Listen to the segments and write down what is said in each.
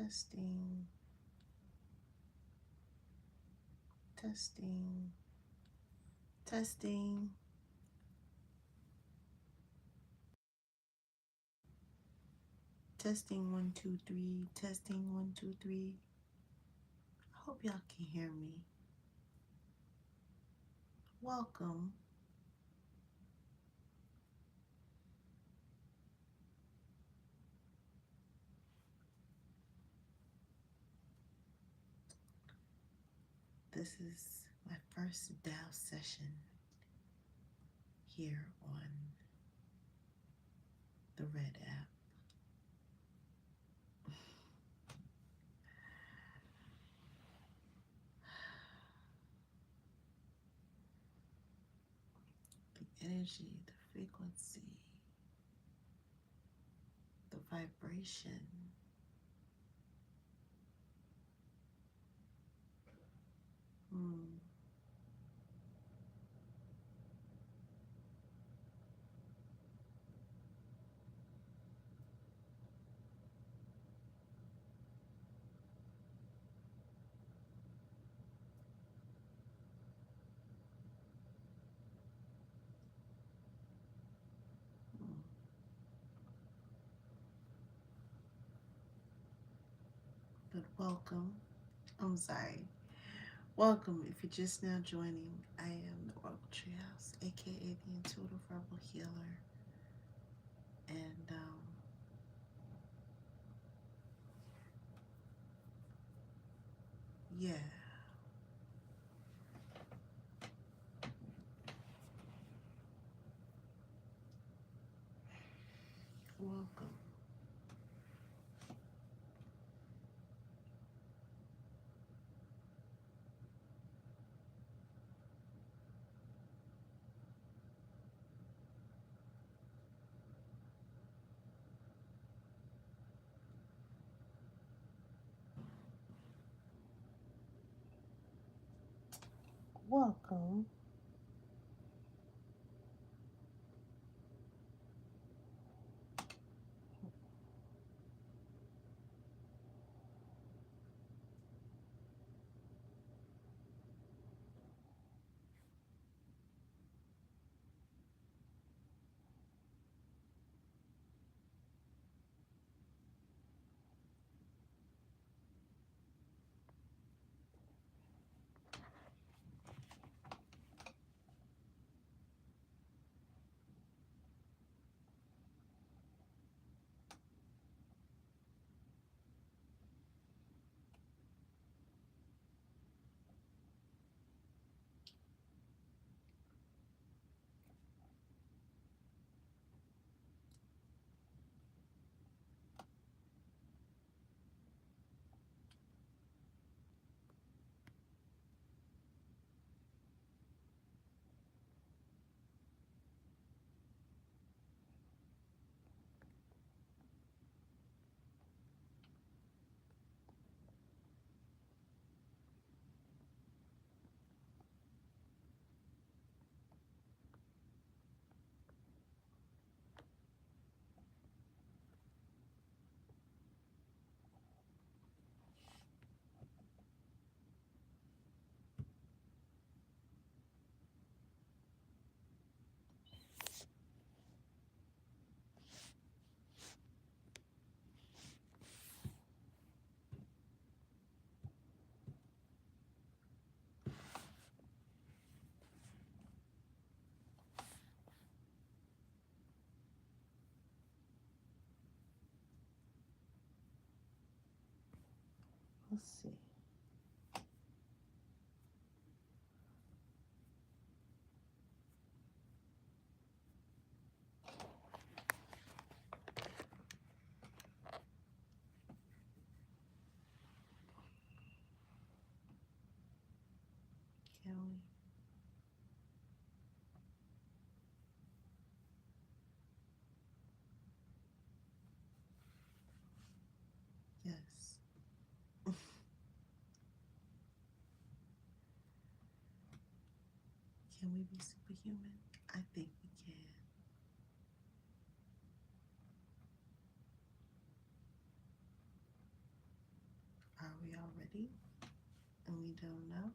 Testing, testing, testing. Testing 1 2 3. Testing 1 2 3. I hope y'all can hear me. Welcome. This is my first Tao session here on the Red app. The energy, the frequency, the vibration. Hmm. Hmm. But welcome. I'm sorry. Welcome. If you're just now joining, I am the OracleTreehouse, aka the Intuitive Verbal Healer, and yeah, welcome. Welcome. Let's see. Can we? Yes. Can we be superhuman? I think we can. ready and we don't know.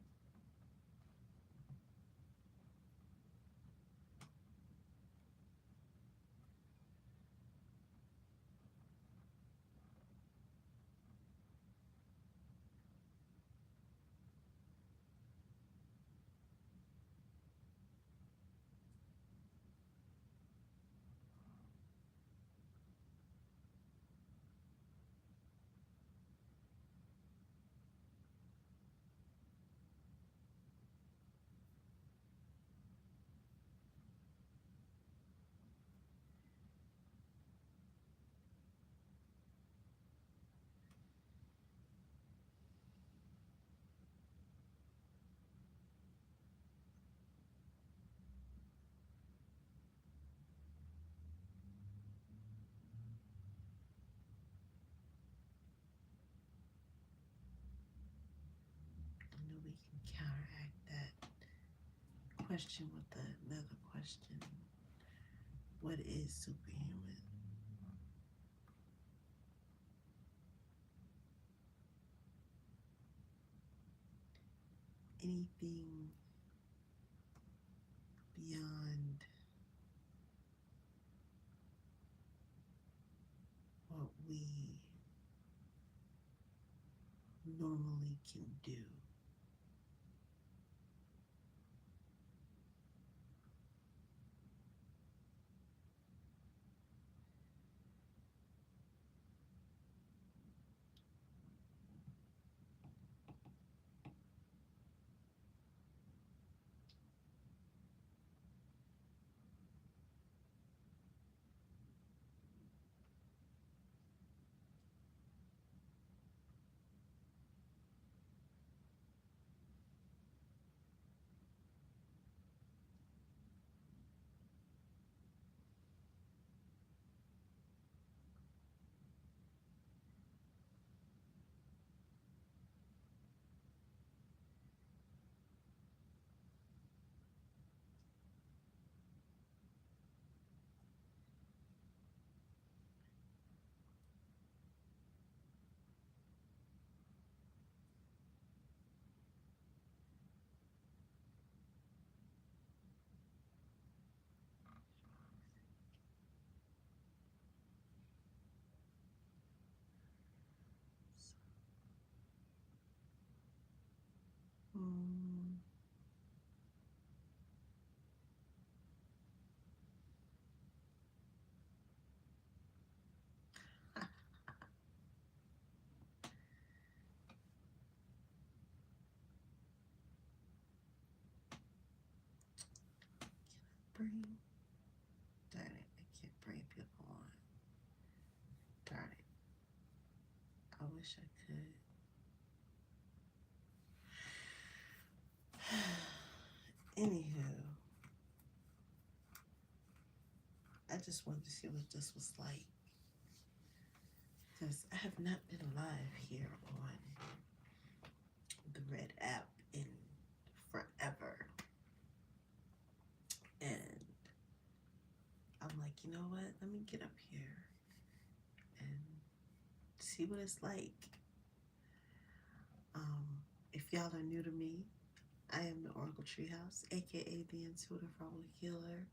And then we can counteract that question with another question. What is superhuman? Anything beyond what we normally can do. Mm. Bring. Darn it, I can't bring people on. Darn it. I wish I could. Anywho, I just wanted to see what this was like. Because I have not been live here on the Red app in forever. And I'm like, you know what? Let me get up here and see what it's like. If y'all are new to me, I am the Oracle Treehouse, aka the Intuitive Rebel Healer.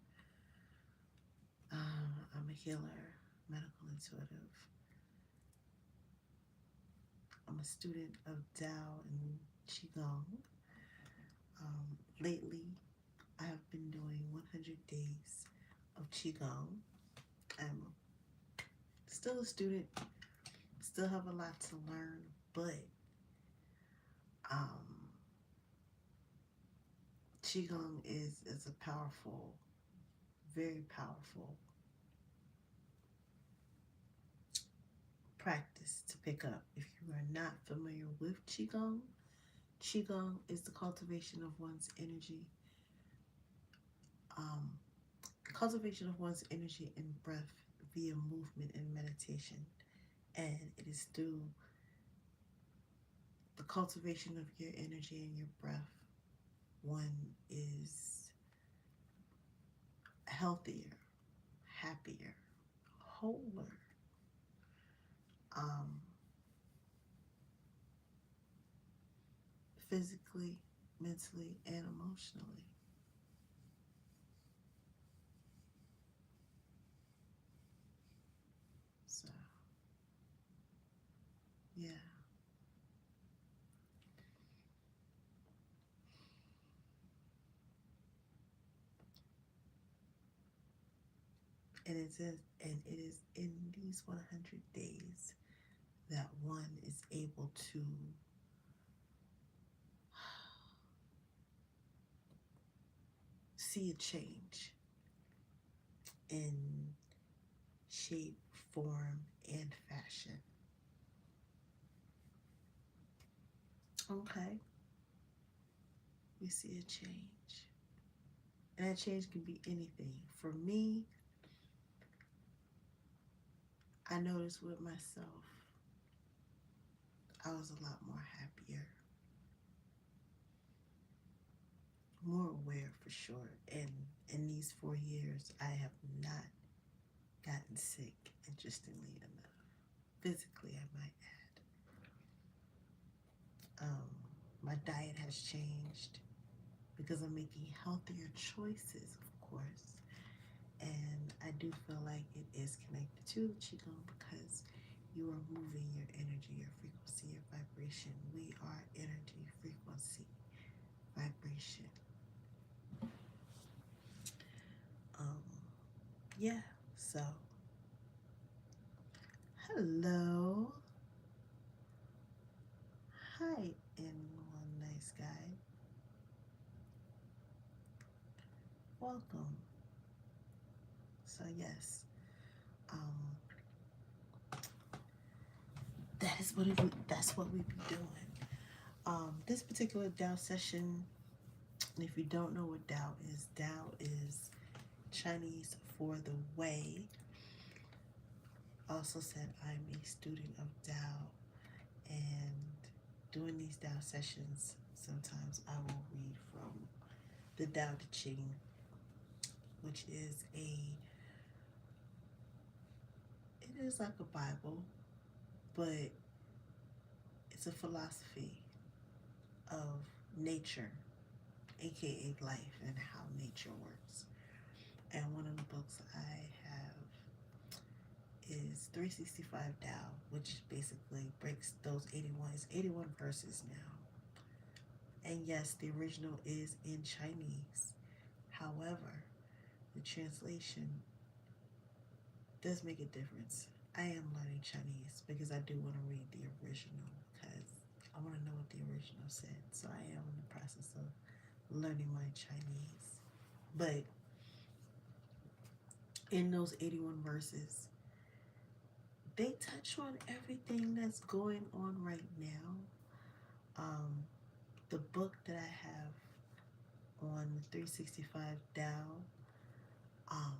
I'm a healer, medical intuitive. I'm a student of Tao and Qigong. Lately, I have been doing 100 days of Qigong. I'm still a student, still have a lot to learn, but um, Qigong is a powerful, very powerful practice to pick up. If you are not familiar with Qigong, Qigong is the cultivation of one's energy, um, cultivation of one's energy and breath via movement and meditation. And it is through the cultivation of your energy and your breath, one is healthier, happier, wholer. Um, physically, mentally, and emotionally. So, yeah. And it is in these 100 days that one is able to see a change in shape, form, and fashion. Okay, we see a change. And that change can be anything. For me, I noticed with myself, I was a lot more happier, more aware for sure. And in these 4 years, I have not gotten sick, interestingly enough. Physically, I might add. My diet has changed because I'm making healthier choices, of course. And I do feel like it is connected to the Qigong because you are moving your energy, your frequency, your vibration. We are energy, frequency, vibration. Um, yeah, so hello. Hi, and one nice guy. Welcome. So yes, um, that's what we be doing. This particular Tao session, if you don't know what Tao is Chinese for the way. Also said I'm a student of Tao, and during these Tao sessions, sometimes I will read from the Tao Te Ching, which is it is like a Bible, but it's a philosophy of nature, aka life, and how nature works. And one of the books I have is 365 Tao, which basically breaks those 81. It's 81 verses now. And yes, the original is in Chinese. However, the translation does make a difference. I am learning Chinese because I do want to read the original because I want to know what the original said. So I am in the process of learning my Chinese. But in those 81 verses, they touch on everything that's going on right now. Um, the book that I have on the 365 Tao, um,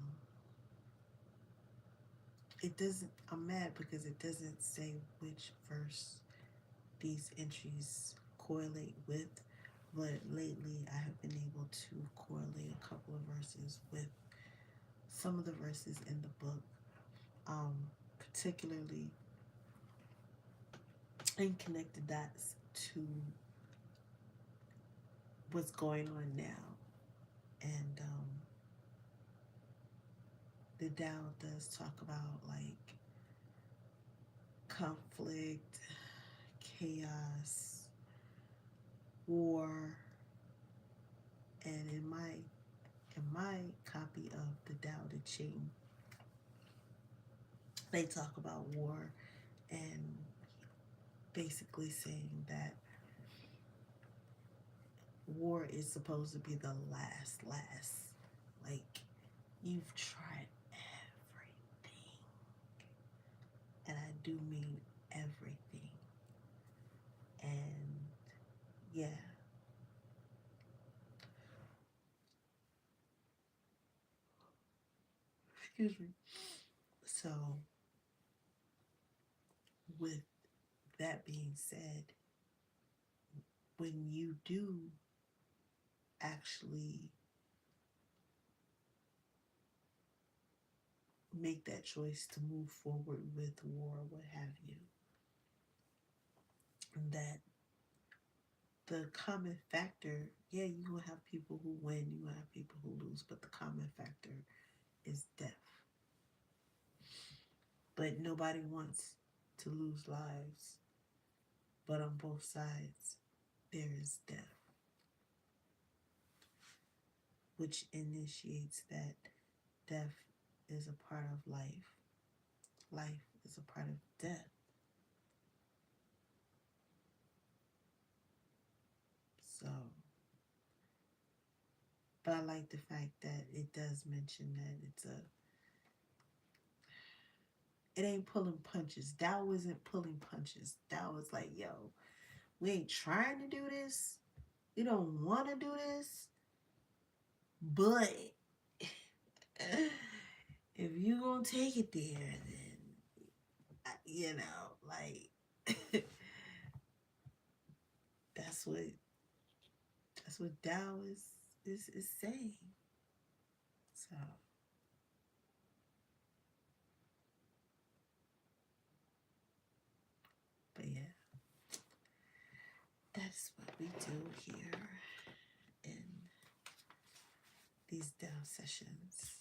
it doesn't, I'm mad because it doesn't say which verse these entries correlate with, but lately I have been able to correlate a couple of verses with some of the verses in the book, um, particularly and connect the dots to what's going on now. And the Tao does talk about like conflict, chaos, war, and in my copy of the Tao Te Ching, they talk about war and basically saying that war is supposed to be the last. Like, you've tried everything, and I do mean everything. And yeah, excuse me. So, with that being said, when you do actually make that choice to move forward with war, what have you, that the common factor, yeah, you will have people who win, you will have people who lose, but the common factor is death. But nobody wants to lose lives. But on both sides, there is death, which initiates that death is a part of life. Life is a part of death. So, but I like the fact that it does mention that it ain't pulling punches. Tao isn't pulling punches. Tao is like, yo, we ain't trying to do this. We don't want to do this. But if you gonna take it there, then like that's what Tao is saying. So, but yeah, that's what we do here in these Tao sessions.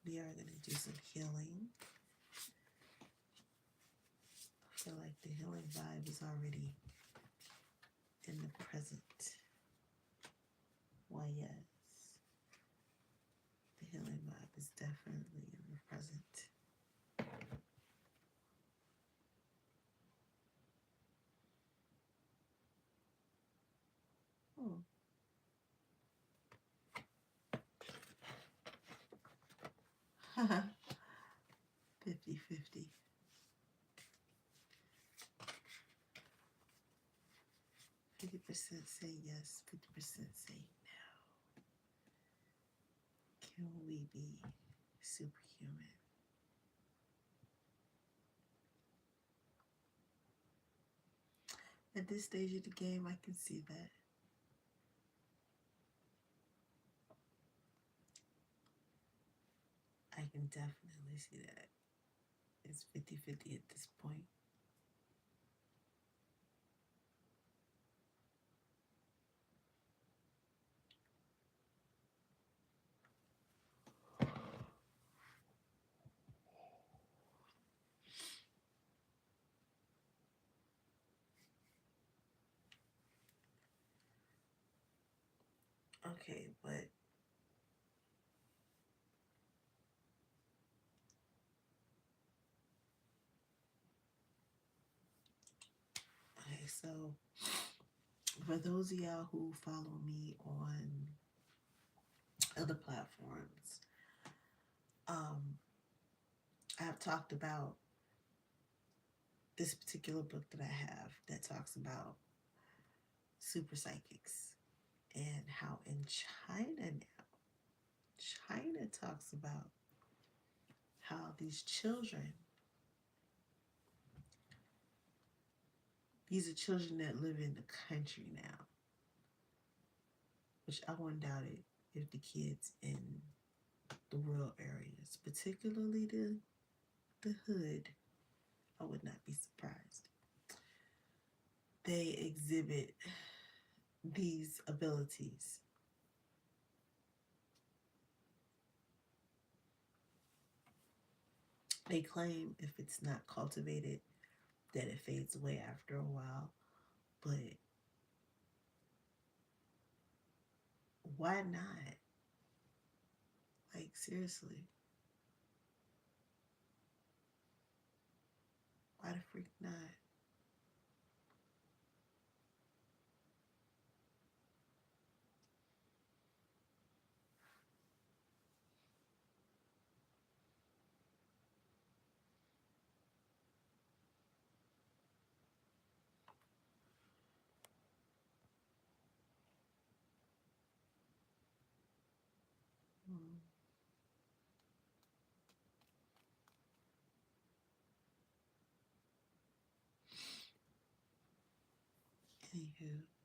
We are gonna do some healing. I feel like the healing vibe is already in the present. Why, yes, the healing vibe is definitely in the present. Hmm. Haha. 50-50. 50% say yes, 50% say no. Can we be superhuman? At this stage of the game, I can see that. I can definitely see that. It's 50-50 at this point. Okay, but okay, so for those of y'all who follow me on other platforms, I've talked about this particular book that I have that talks about super psychics and how in China now, China talks about how these children, these are children that live in the country now, which I wouldn't doubt it if the kids in the rural areas, particularly the hood, I would not be surprised. They exhibit these abilities. They claim if it's not cultivated that it fades away after a while, but why not? Like, seriously, why the freak not? Hmm. Anywho,